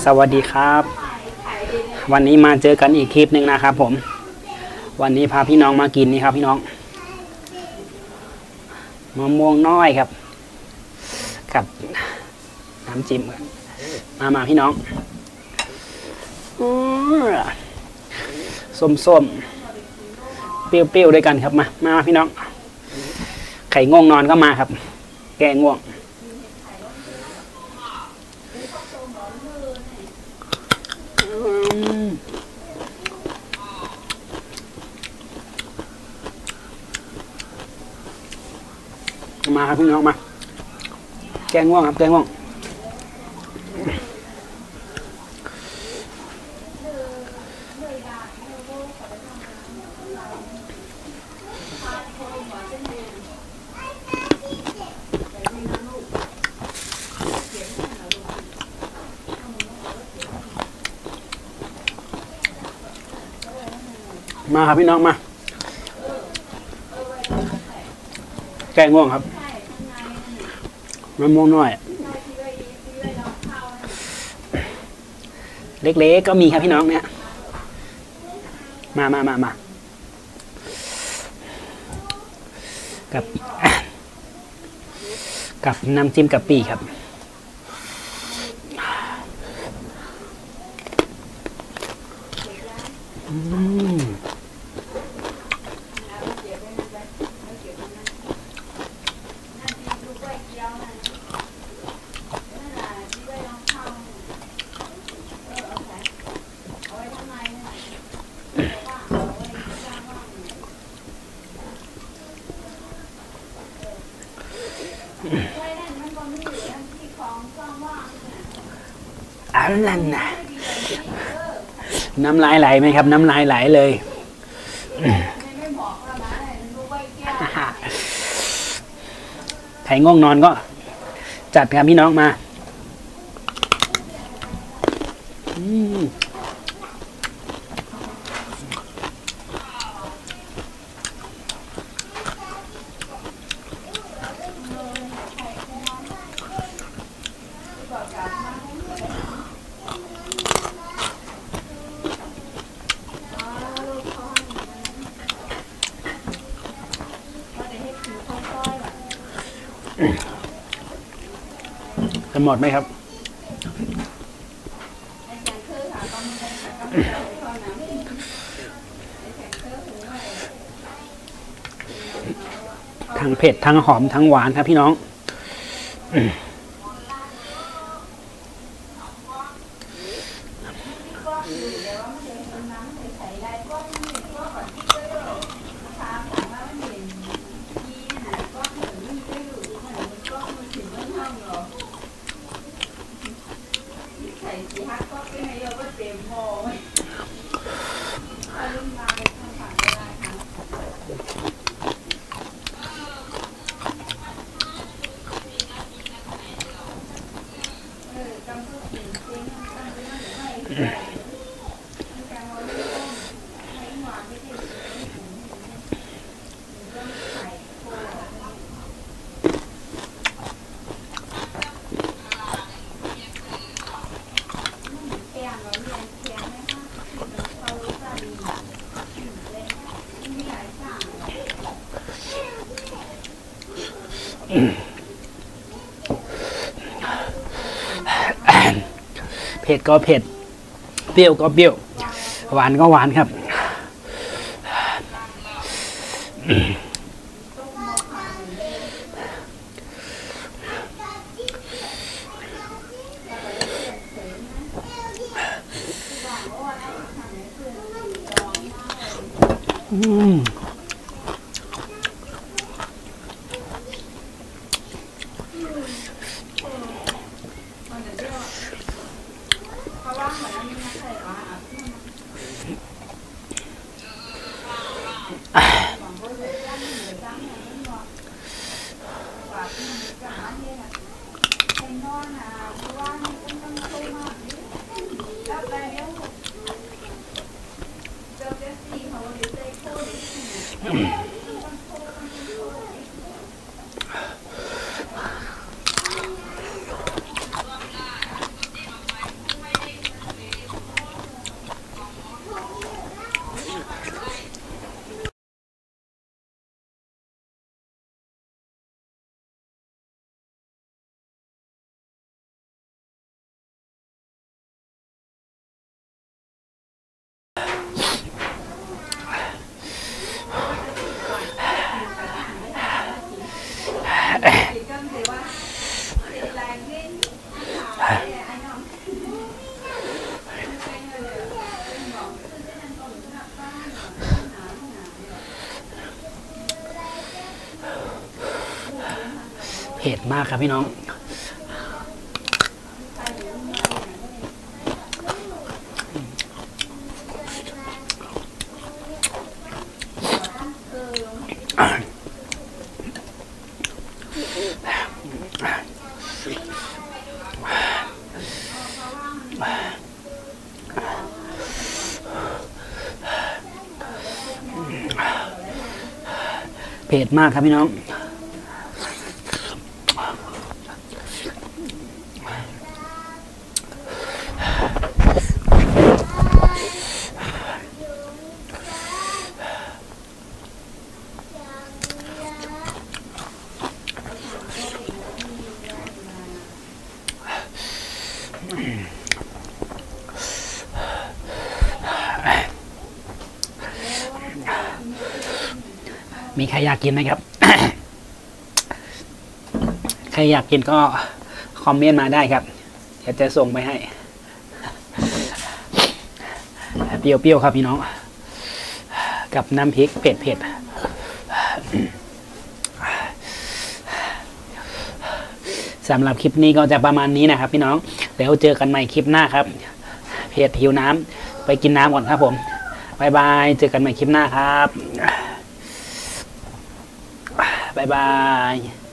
สวัสดีครับวันนี้มาเจอกันอีกคลิปหนึ่งนะครับผมวันนี้พาพี่น้องมากินนี่ครับพี่น้องมะม่วงน้อยครับกับน้ำจิ้มมาพี่น้องส้มเปรี้ยวๆด้วยกันครับมาพี่น้องไข่ง่วงนอนก็มาครับแกง่วงมาครับพี่น้องมาแกงง่วงครับแกงง่วงมาครับพี่น้องมาแกงง่วงครับมะม่วงน้อยเล็กๆก็มีครับพี่น้องเนี่ยมากับน้ำจิ้มกะปิครับนั่นนะน้ำลายไหลไหมครับน้ำลายไหลเลยไข่ง่วงนอนก็จัดครับพี่น้องมาจะหมดไหมครับทั้งเผ็ดทั้งหอมทั้งหวานครับพี่น้องเผ็ดก็เผ็ดเปรี้ยวก็เปรี้ยวหวานก็หวานครับ ผ็ดมากครับพี่น้องเผ็ดมากครับพี่น้องมีใครอยากกินไหมครับ ใครอยากกินก็คอมเมนต์มาได้ครับเดี๋ยวจะส่งไปให้เปรี้ยวๆครับพี่น้องกับน้ำพริกเผ็ดสำหรับคลิปนี้ก็จะประมาณนี้นะครับพี่น้องเดี๋ยวเจอกันใหม่คลิปหน้าครับเผ็ดหิวน้ำไปกินน้ำก่อนครับผมบ๊ายบายเจอกันใหม่คลิปหน้าครับบ๊ายบาย